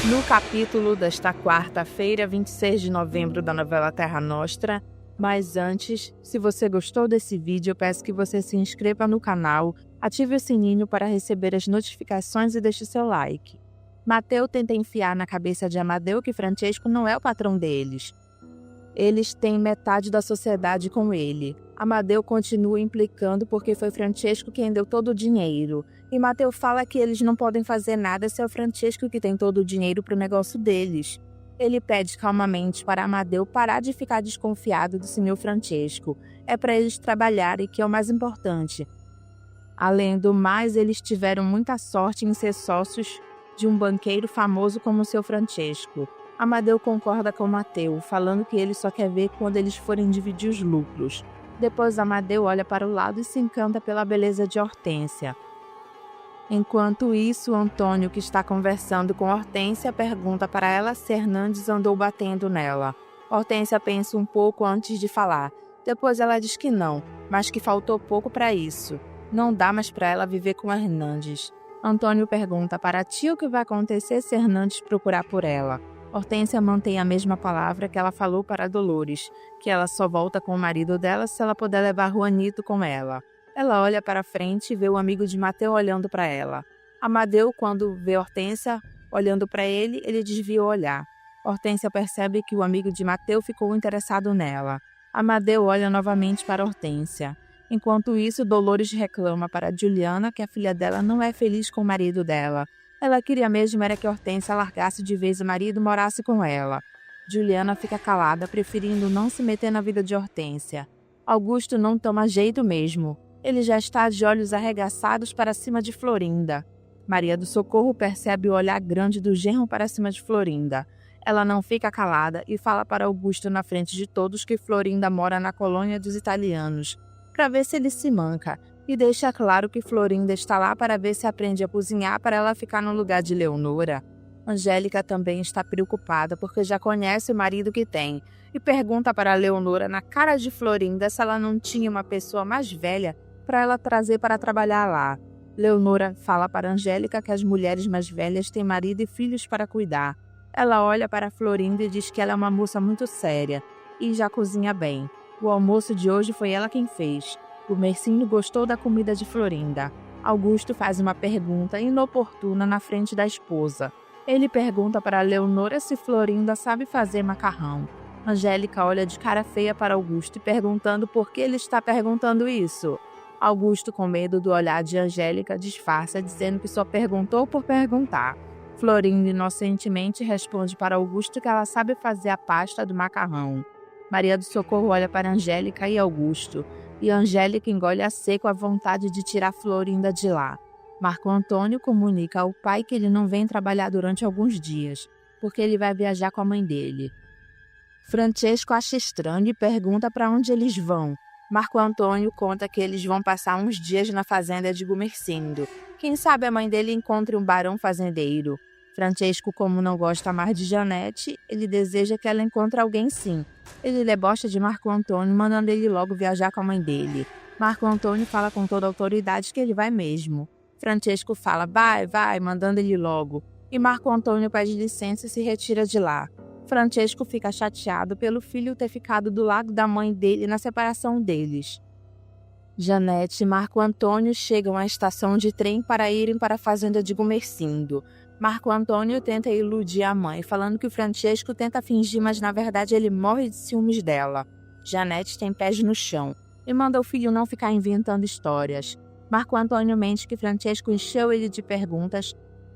No capítulo desta quarta-feira, 26 de novembro da novela Terra Nostra. Mas antes, se você gostou desse vídeo, eu peço que você se inscreva no canal, ative o sininho para receber as notificações e deixe seu like. Mateu tenta enfiar na cabeça de Amadeu que Francesco não é o patrão deles. Eles têm metade da sociedade com ele. Amadeu continua implicando porque foi Francesco quem deu todo o dinheiro. E Mateu fala que eles não podem fazer nada se é o Francesco que tem todo o dinheiro para o negócio deles. Ele pede calmamente para Amadeu parar de ficar desconfiado do senhor Francesco. É para eles trabalharem, que é o mais importante. Além do mais, eles tiveram muita sorte em ser sócios de um banqueiro famoso como o seu Francesco. Amadeu concorda com Mateu, falando que ele só quer ver quando eles forem dividir os lucros. Depois Amadeu olha para o lado e se encanta pela beleza de Hortência. Enquanto isso, Antônio, que está conversando com Hortência, pergunta para ela se Hernandes andou batendo nela. Hortência pensa um pouco antes de falar. Depois ela diz que não, mas que faltou pouco para isso. Não dá mais para ela viver com Hernandes. Antônio pergunta para a tia o que vai acontecer se Hernandes procurar por ela. Hortência mantém a mesma palavra que ela falou para Dolores, que ela só volta com o marido dela se ela puder levar Juanito com ela. Ela olha para frente e vê o amigo de Mateu olhando para ela. Amadeu, quando vê Hortência olhando para ele, ele desvia o olhar. Hortência percebe que o amigo de Mateu ficou interessado nela. Amadeu olha novamente para Hortência. Enquanto isso, Dolores reclama para Juliana que a filha dela não é feliz com o marido dela. Ela queria mesmo era que Hortência largasse de vez o marido e morasse com ela. Juliana fica calada, preferindo não se meter na vida de Hortência. Augusto não toma jeito mesmo. Ele já está de olhos arregaçados para cima de Florinda. Maria do Socorro percebe o olhar grande do genro para cima de Florinda. Ela não fica calada e fala para Augusto na frente de todos que Florinda mora na colônia dos italianos, para ver se ele se manca, e deixa claro que Florinda está lá para ver se aprende a cozinhar para ela ficar no lugar de Leonora. Angélica também está preocupada porque já conhece o marido que tem e pergunta para Leonora na cara de Florinda se ela não tinha uma pessoa mais velha para ela trazer para trabalhar lá. Leonora fala para Angélica que as mulheres mais velhas têm marido e filhos para cuidar. Ela olha para Florinda e diz que ela é uma moça muito séria e já cozinha bem. O almoço de hoje foi ela quem fez. O Mercinho gostou da comida de Florinda. Augusto faz uma pergunta inoportuna na frente da esposa. Ele pergunta para Leonora se Florinda sabe fazer macarrão. Angélica olha de cara feia para Augusto, perguntando por que ele está perguntando isso. Augusto, com medo do olhar de Angélica, disfarça, dizendo que só perguntou por perguntar. Florinda inocentemente responde para Augusto que ela sabe fazer a pasta do macarrão. Maria do Socorro olha para Angélica e Augusto, e Angélica engole a seco a vontade de tirar Florinda de lá. Marco Antônio comunica ao pai que ele não vem trabalhar durante alguns dias, porque ele vai viajar com a mãe dele. Francesco acha estranho e pergunta para onde eles vão. Marco Antônio conta que eles vão passar uns dias na fazenda de Gumercindo. Quem sabe a mãe dele encontre um barão fazendeiro. Francesco, como não gosta mais de Janete, ele deseja que ela encontre alguém sim. Ele debocha de Marco Antônio, mandando ele logo viajar com a mãe dele. Marco Antônio fala com toda a autoridade que ele vai mesmo. Francesco fala, vai, mandando ele logo. E Marco Antônio pede licença e se retira de lá. Francesco fica chateado pelo filho ter ficado do lado da mãe dele na separação deles. Janete e Marco Antônio chegam à estação de trem para irem para a fazenda de Gumercindo. Marco Antônio tenta iludir a mãe, falando que o Francesco tenta fingir, mas na verdade ele morre de ciúmes dela. Janete tem pés no chão e manda o filho não ficar inventando histórias. Marco Antônio mente que Francesco encheu ele de perguntas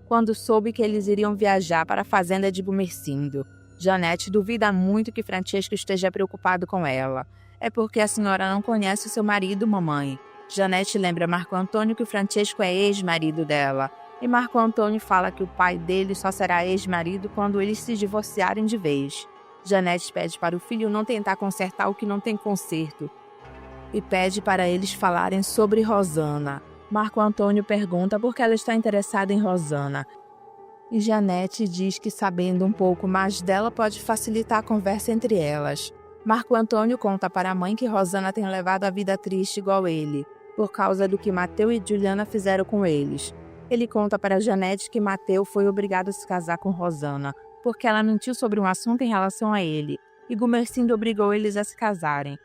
quando soube que eles iriam viajar para a fazenda de Gumercindo. Janete duvida muito que Francesco esteja preocupado com ela. É porque a senhora não conhece o seu marido, mamãe. Janete lembra Marco Antônio que o Francesco é ex-marido dela. E Marco Antônio fala que o pai dele só será ex-marido quando eles se divorciarem de vez. Janete pede para o filho não tentar consertar o que não tem conserto. E pede para eles falarem sobre Rosana. Marco Antônio pergunta por que ela está interessada em Rosana. E Janete diz que sabendo um pouco mais dela pode facilitar a conversa entre elas. Marco Antônio conta para a mãe que Rosana tem levado a vida triste igual ele, por causa do que Mateu e Juliana fizeram com eles. Ele conta para Janete que Mateu foi obrigado a se casar com Rosana, porque ela mentiu sobre um assunto em relação a ele, e Gumersindo obrigou eles a se casarem.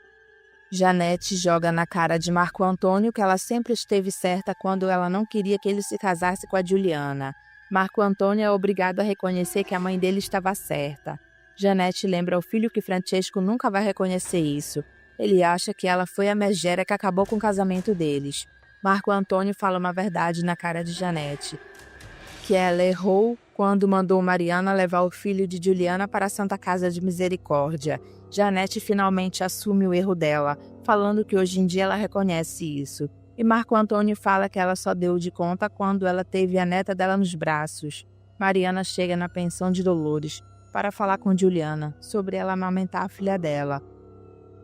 Janete joga na cara de Marco Antônio que ela sempre esteve certa quando ela não queria que ele se casasse com a Juliana. Marco Antônio é obrigado a reconhecer que a mãe dele estava certa. Janete lembra ao filho que Francesco nunca vai reconhecer isso. Ele acha que ela foi a megera que acabou com o casamento deles. Marco Antônio fala uma verdade na cara de Janete, que ela errou quando mandou Mariana levar o filho de Juliana para a Santa Casa de Misericórdia. Janete finalmente assume o erro dela, falando que hoje em dia ela reconhece isso. E Marco Antônio fala que ela só deu de conta quando ela teve a neta dela nos braços. Mariana chega na pensão de Dolores para falar com Juliana sobre ela amamentar a filha dela.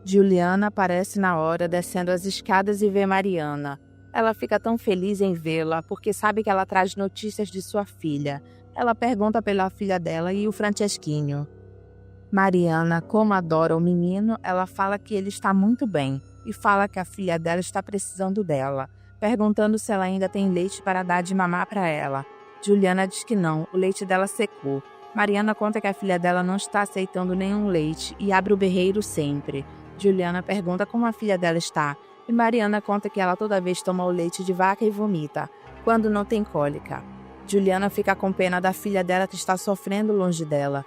Juliana aparece na hora descendo as escadas e vê Mariana. Ela fica tão feliz em vê-la porque sabe que ela traz notícias de sua filha. Ela pergunta pela filha dela e o Francesquinho. Mariana, como adora o menino, ela fala que ele está muito bem e fala que a filha dela está precisando dela, perguntando se ela ainda tem leite para dar de mamar para ela. Juliana diz que não, o leite dela secou. Mariana conta que a filha dela não está aceitando nenhum leite e abre o berreiro sempre. Juliana pergunta como a filha dela está e Mariana conta que ela toda vez toma o leite de vaca e vomita, quando não tem cólica. Juliana fica com pena da filha dela que está sofrendo longe dela.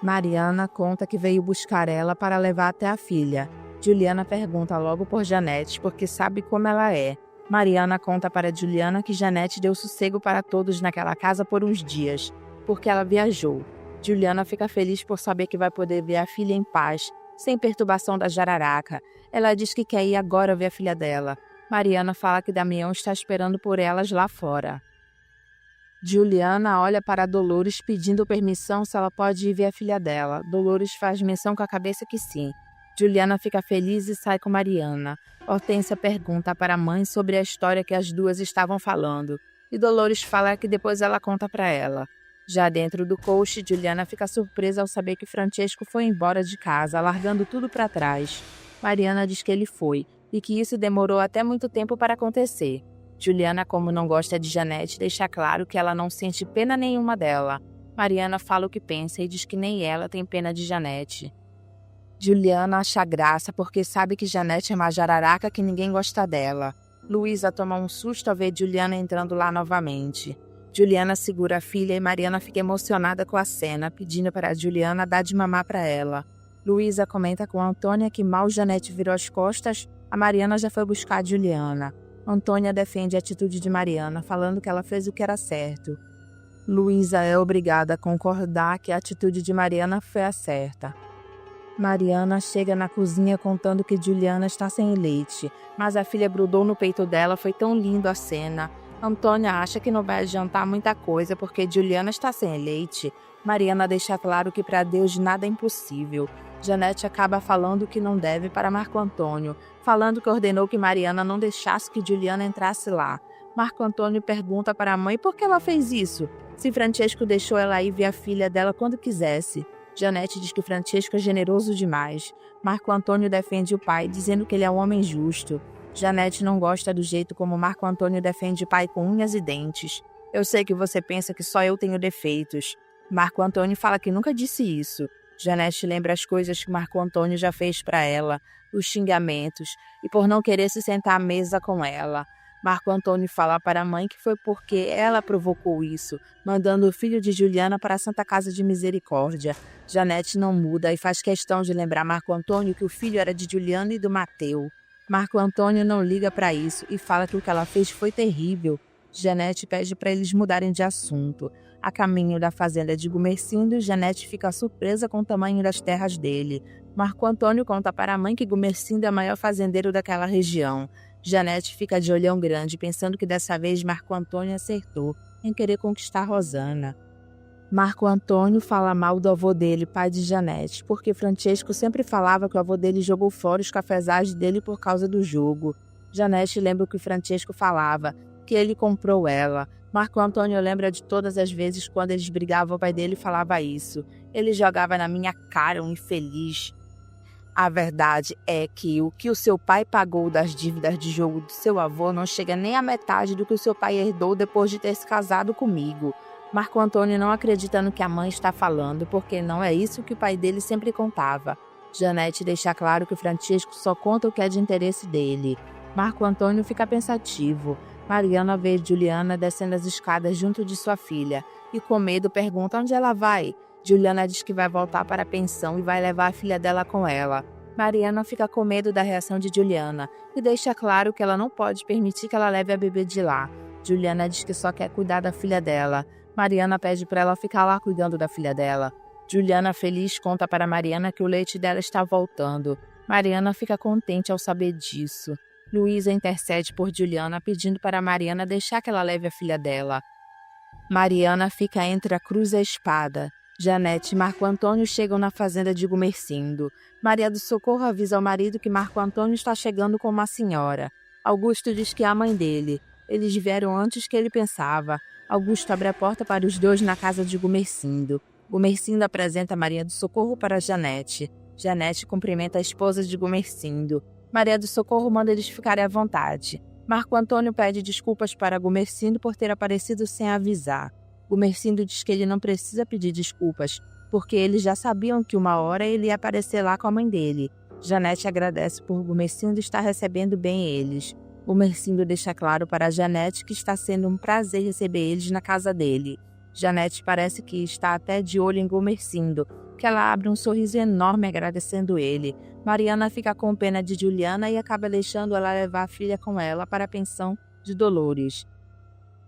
Mariana conta que veio buscar ela para levar até a filha. Juliana pergunta logo por Janete, porque sabe como ela é. Mariana conta para Juliana que Janete deu sossego para todos naquela casa por uns dias, porque ela viajou. Juliana fica feliz por saber que vai poder ver a filha em paz, sem perturbação da jararaca. Ela diz que quer ir agora ver a filha dela. Mariana fala que Damião está esperando por elas lá fora. Juliana olha para Dolores pedindo permissão se ela pode ir ver a filha dela. Dolores faz menção com a cabeça que sim. Juliana fica feliz e sai com Mariana. Hortência pergunta para a mãe sobre a história que as duas estavam falando. E Dolores fala que depois ela conta para ela. Já dentro do coche, Juliana fica surpresa ao saber que Francesco foi embora de casa, largando tudo para trás. Mariana diz que ele foi, e que isso demorou até muito tempo para acontecer. Juliana, como não gosta de Janete, deixa claro que ela não sente pena nenhuma dela. Mariana fala o que pensa e diz que nem ela tem pena de Janete. Juliana acha graça porque sabe que Janete é uma jararaca que ninguém gosta dela. Luísa toma um susto ao ver Juliana entrando lá novamente. Juliana segura a filha e Mariana fica emocionada com a cena, pedindo para Juliana dar de mamar para ela. Luísa comenta com Antônia que mal Janete virou as costas, a Mariana já foi buscar a Juliana. Antônia defende a atitude de Mariana, falando que ela fez o que era certo. Luísa é obrigada a concordar que a atitude de Mariana foi a certa. Mariana chega na cozinha contando que Juliana está sem leite, mas a filha grudou no peito dela, foi tão lindo a cena. Antônia acha que não vai adiantar muita coisa porque Juliana está sem leite. Mariana deixa claro que para Deus nada é impossível. Janete acaba falando que não deve para Marco Antônio, falando que ordenou que Mariana não deixasse que Juliana entrasse lá. Marco Antônio pergunta para a mãe por que ela fez isso, se Francesco deixou ela ir ver a filha dela quando quisesse. Janete diz que Francesco é generoso demais. Marco Antônio defende o pai, dizendo que ele é um homem justo. Janete não gosta do jeito como Marco Antônio defende o pai com unhas e dentes. Eu sei que você pensa que só eu tenho defeitos. Marco Antônio fala que nunca disse isso. Janete lembra as coisas que Marco Antônio já fez para ela, os xingamentos, e por não querer se sentar à mesa com ela. Marco Antônio fala para a mãe que foi porque ela provocou isso, mandando o filho de Juliana para a Santa Casa de Misericórdia. Janete não muda e faz questão de lembrar Marco Antônio que o filho era de Juliana e do Mateu. Marco Antônio não liga para isso e fala que o que ela fez foi terrível. Janete pede para eles mudarem de assunto. A caminho da fazenda de Gumersindo, Janete fica surpresa com o tamanho das terras dele. Marco Antônio conta para a mãe que Gumersindo é o maior fazendeiro daquela região. Janete fica de olhão grande, pensando que dessa vez Marco Antônio acertou em querer conquistar Rosana. Marco Antônio fala mal do avô dele, pai de Janete, porque Francesco sempre falava que o avô dele jogou fora os cafezais dele por causa do jogo. Janete lembra o que Francesco falava, que ele comprou ela. Marco Antônio lembra de todas as vezes quando eles brigavam, o pai dele falava isso. Ele jogava na minha cara, um infeliz. A verdade é que o seu pai pagou das dívidas de jogo do seu avô não chega nem à metade do que o seu pai herdou depois de ter se casado comigo. Marco Antônio não acredita no que a mãe está falando, porque não é isso que o pai dele sempre contava. Janete deixa claro que o Francisco só conta o que é de interesse dele. Marco Antônio fica pensativo. Mariana vê Juliana descendo as escadas junto de sua filha e, com medo, pergunta onde ela vai. Juliana diz que vai voltar para a pensão e vai levar a filha dela com ela. Mariana fica com medo da reação de Juliana e deixa claro que ela não pode permitir que ela leve a bebê de lá. Juliana diz que só quer cuidar da filha dela. Mariana pede para ela ficar lá cuidando da filha dela. Juliana, feliz, conta para Mariana que o leite dela está voltando. Mariana fica contente ao saber disso. Luísa intercede por Juliana, pedindo para Mariana deixar que ela leve a filha dela. Mariana fica entre a cruz e a espada. Janete e Marco Antônio chegam na fazenda de Gumercindo. Maria do Socorro avisa ao marido que Marco Antônio está chegando com uma senhora. Augusto diz que é a mãe dele. Eles vieram antes que ele pensava. Augusto abre a porta para os dois na casa de Gumercindo. Gumercindo apresenta Maria do Socorro para Janete. Janete cumprimenta a esposa de Gumercindo. Maria do Socorro manda eles ficarem à vontade. Marco Antônio pede desculpas para Gumercindo por ter aparecido sem avisar. Gumercindo diz que ele não precisa pedir desculpas, porque eles já sabiam que uma hora ele ia aparecer lá com a mãe dele. Janete agradece por Gumercindo estar recebendo bem eles. Gumercindo deixa claro para Janete que está sendo um prazer receber eles na casa dele. Janete parece que está até de olho em Gumercindo, que ela abre um sorriso enorme agradecendo ele. Mariana fica com pena de Juliana e acaba deixando ela levar a filha com ela para a pensão de Dolores.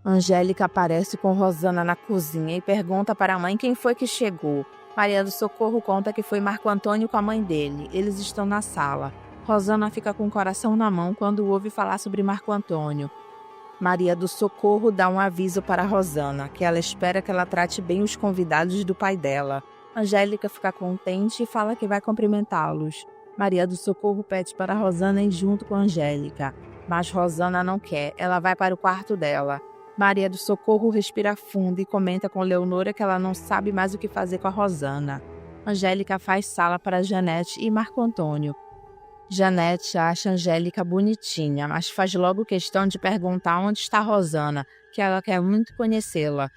Angélica aparece com Rosana na cozinha e pergunta para a mãe quem foi que chegou. Maria do Socorro conta que foi Marco Antônio com a mãe dele. Eles estão na sala. Rosana fica com o coração na mão quando ouve falar sobre Marco Antônio. Maria do Socorro dá um aviso para Rosana, que ela espera que ela trate bem os convidados do pai dela. Angélica fica contente e fala que vai cumprimentá-los. Maria do Socorro pede para Rosana ir junto com Angélica, mas Rosana não quer, ela vai para o quarto dela. Maria do Socorro respira fundo e comenta com Leonora que ela não sabe mais o que fazer com a Rosana. Angélica faz sala para Janete e Marco Antônio. Janete acha Angélica bonitinha, mas faz logo questão de perguntar onde está Rosana, que ela quer muito conhecê-la.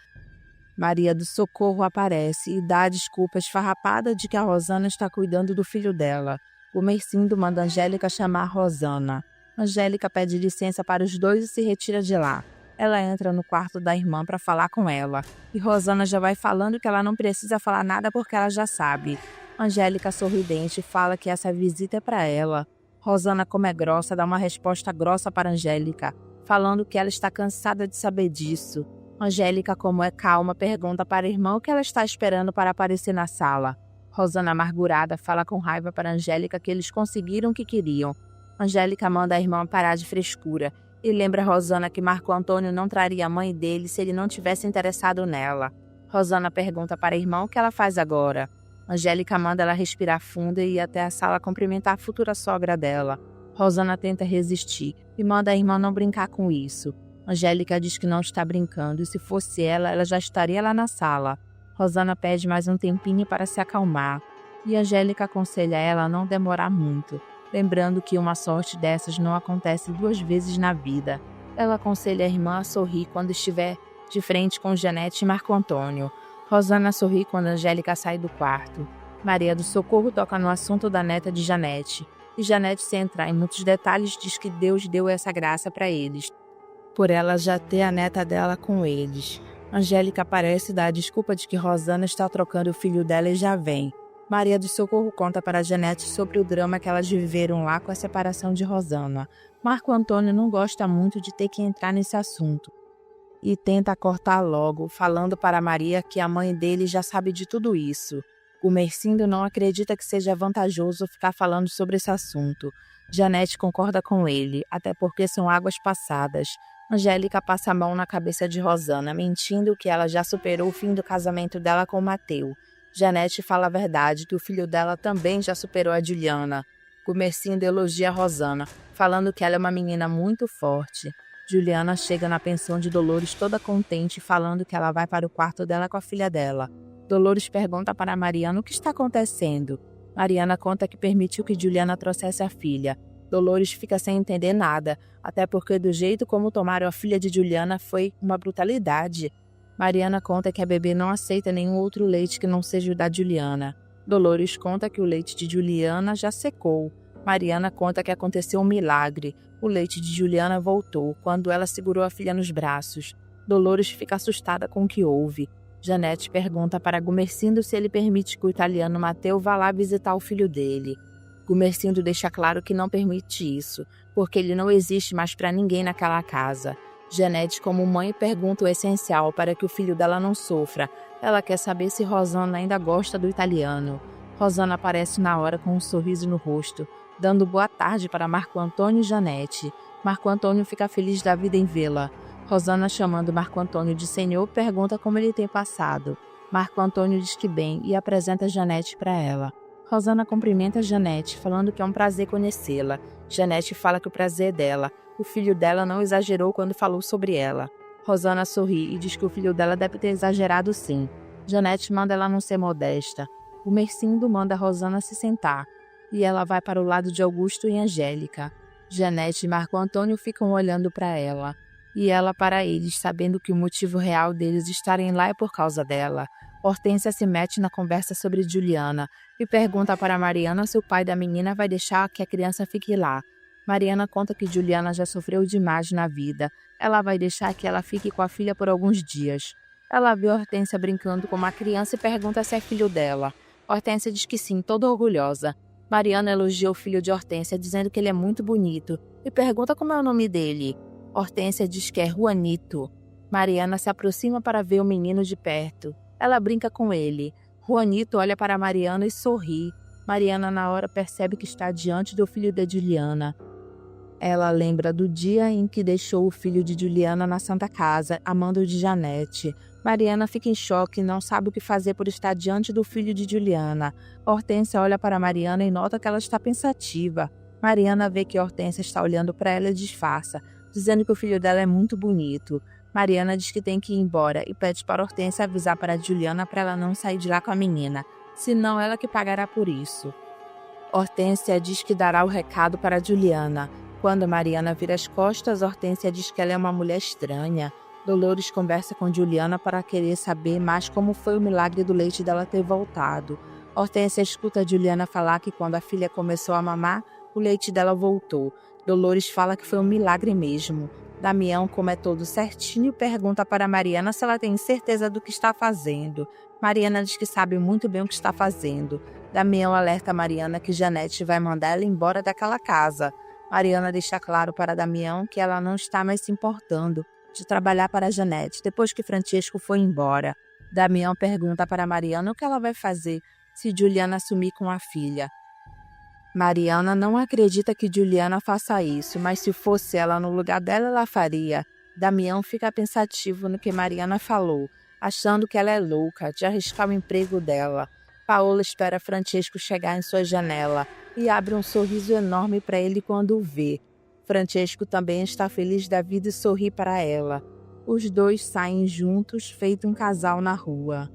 Maria do Socorro aparece e dá a desculpa esfarrapada de que a Rosana está cuidando do filho dela. Gumercindo manda Angélica chamar Rosana. Angélica pede licença para os dois e se retira de lá. Ela entra no quarto da irmã para falar com ela, e Rosana já vai falando que ela não precisa falar nada porque ela já sabe. Angélica, sorridente, fala que essa visita é para ela. Rosana, como é grossa, dá uma resposta grossa para Angélica, falando que ela está cansada de saber disso. Angélica, como é calma, pergunta para a irmã o que ela está esperando para aparecer na sala. Rosana, amargurada, fala com raiva para Angélica que eles conseguiram o que queriam. Angélica manda a irmã parar de frescura e lembra Rosana que Marco Antônio não traria a mãe dele se ele não tivesse interessado nela. Rosana pergunta para a irmã o que ela faz agora. Angélica manda ela respirar fundo e ir até a sala cumprimentar a futura sogra dela. Rosana tenta resistir e manda a irmã não brincar com isso. Angélica diz que não está brincando e se fosse ela já estaria lá na sala. Rosana pede mais um tempinho para se acalmar e Angélica aconselha ela a não demorar muito, lembrando que uma sorte dessas não acontece 2 vezes na vida. Ela aconselha a irmã a sorrir quando estiver de frente com Janete e Marco Antônio. Rosana sorri quando Angélica sai do quarto. Maria do Socorro toca no assunto da neta de Janete. E Janete, sem entrar em muitos detalhes, diz que Deus deu essa graça para eles, por ela já ter a neta dela com eles. Angélica parece dar a desculpa de que Rosana está trocando o filho dela e já vem. Maria do Socorro conta para Janete sobre o drama que elas viveram lá com a separação de Rosana. Marco Antônio não gosta muito de ter que entrar nesse assunto e tenta cortar logo, falando para Maria que a mãe dele já sabe de tudo isso. Gumercindo não acredita que seja vantajoso ficar falando sobre esse assunto. Janete concorda com ele, até porque são águas passadas. Angélica passa a mão na cabeça de Rosana, mentindo que ela já superou o fim do casamento dela com Mateu. Janete fala a verdade, que o filho dela também já superou a Juliana. Gumercindo elogia Rosana, falando que ela é uma menina muito forte. Juliana chega na pensão de Dolores toda contente, falando que ela vai para o quarto dela com a filha dela. Dolores pergunta para Mariana o que está acontecendo. Mariana conta que permitiu que Juliana trouxesse a filha. Dolores fica sem entender nada, até porque do jeito como tomaram a filha de Juliana foi uma brutalidade. Mariana conta que a bebê não aceita nenhum outro leite que não seja o da Juliana. Dolores conta que o leite de Juliana já secou. Mariana conta que aconteceu um milagre. O leite de Juliana voltou quando ela segurou a filha nos braços. Dolores fica assustada com o que houve. Janete pergunta para Gumercindo se ele permite que o italiano Matteo vá lá visitar o filho dele. Gumercindo deixa claro que não permite isso, porque ele não existe mais para ninguém naquela casa. Janete, como mãe, pergunta o essencial para que o filho dela não sofra. Ela quer saber se Rosana ainda gosta do italiano. Rosana aparece na hora com um sorriso no rosto, dando boa tarde para Marco Antônio e Janete. Marco Antônio fica feliz da vida em vê-la. Rosana, chamando Marco Antônio de senhor, pergunta como ele tem passado. Marco Antônio diz que bem e apresenta Janete para ela. Rosana cumprimenta Janete, falando que é um prazer conhecê-la. Janete fala que o prazer é dela. O filho dela não exagerou quando falou sobre ela. Rosana sorri e diz que o filho dela deve ter exagerado sim. Janete manda ela não ser modesta. O Mercindo manda Rosana se sentar. E ela vai para o lado de Augusto e Angélica. Janete e Marco Antônio ficam olhando para ela. E ela para eles, sabendo que o motivo real deles estarem lá é por causa dela. Hortência se mete na conversa sobre Juliana e pergunta para Mariana se o pai da menina vai deixar que a criança fique lá. Mariana conta que Juliana já sofreu demais na vida. Ela vai deixar que ela fique com a filha por alguns dias. Ela vê Hortência brincando com uma criança e pergunta se é filho dela. Hortência diz que sim, toda orgulhosa. Mariana elogia o filho de Hortência, dizendo que ele é muito bonito, e pergunta como é o nome dele. Hortência diz que é Juanito. Mariana se aproxima para ver o menino de perto. Ela brinca com ele. Juanito olha para Mariana e sorri. Mariana na hora percebe que está diante do filho de Juliana. Ela lembra do dia em que deixou o filho de Juliana na Santa Casa, amando de Janete. Mariana fica em choque e não sabe o que fazer por estar diante do filho de Juliana. Hortência olha para Mariana e nota que ela está pensativa. Mariana vê que Hortência está olhando para ela e disfarça, dizendo que o filho dela é muito bonito. Mariana diz que tem que ir embora e pede para Hortência avisar para Juliana para ela não sair de lá com a menina, senão ela que pagará por isso. Hortência diz que dará o recado para Juliana. Quando Mariana vira as costas, Hortência diz que ela é uma mulher estranha. Dolores conversa com Juliana para querer saber mais como foi o milagre do leite dela ter voltado. Hortência escuta Juliana falar que quando a filha começou a mamar, o leite dela voltou. Dolores fala que foi um milagre mesmo. Damião, como é todo certinho, pergunta para Mariana se ela tem certeza do que está fazendo. Mariana diz que sabe muito bem o que está fazendo. Damião alerta Mariana que Janete vai mandar ela embora daquela casa. Mariana deixa claro para Damião que ela não está mais se importando de trabalhar para Janete depois que Francesco foi embora. Damião pergunta para Mariana o que ela vai fazer se Juliana sumir com a filha. Mariana não acredita que Juliana faça isso, mas se fosse ela no lugar dela, ela faria. Damião fica pensativo no que Mariana falou, achando que ela é louca de arriscar o emprego dela. Paola espera Francesco chegar em sua janela e abre um sorriso enorme para ele quando o vê. Francesco também está feliz da vida e sorri para ela. Os dois saem juntos, feito um casal na rua.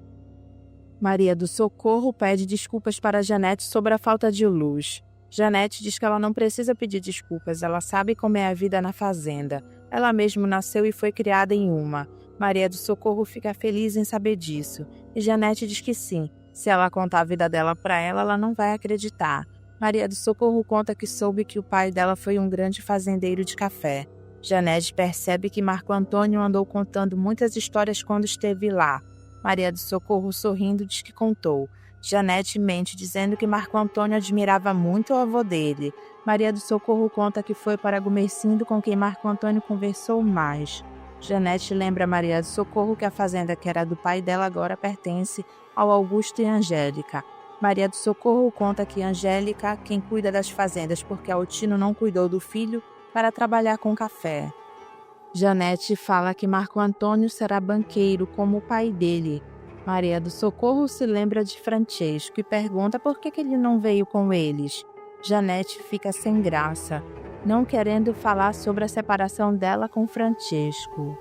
Maria do Socorro pede desculpas para Janete sobre a falta de luz. Janete diz que ela não precisa pedir desculpas, ela sabe como é a vida na fazenda. Ela mesma nasceu e foi criada em uma. Maria do Socorro fica feliz em saber disso. E Janete diz que sim, se ela contar a vida dela para ela, ela não vai acreditar. Maria do Socorro conta que soube que o pai dela foi um grande fazendeiro de café. Janete percebe que Marco Antônio andou contando muitas histórias quando esteve lá. Maria do Socorro, sorrindo, diz que contou. Janete mente, dizendo que Marco Antônio admirava muito o avô dele. Maria do Socorro conta que foi para Gumercindo com quem Marco Antônio conversou mais. Janete lembra a Maria do Socorro que a fazenda que era do pai dela agora pertence ao Augusto e Angélica. Maria do Socorro conta que Angélica, quem cuida das fazendas porque Altino não cuidou do filho, para trabalhar com café. Janete fala que Marco Antônio será banqueiro como o pai dele. Maria do Socorro se lembra de Francesco e pergunta por que ele não veio com eles. Janete fica sem graça, não querendo falar sobre a separação dela com Francesco.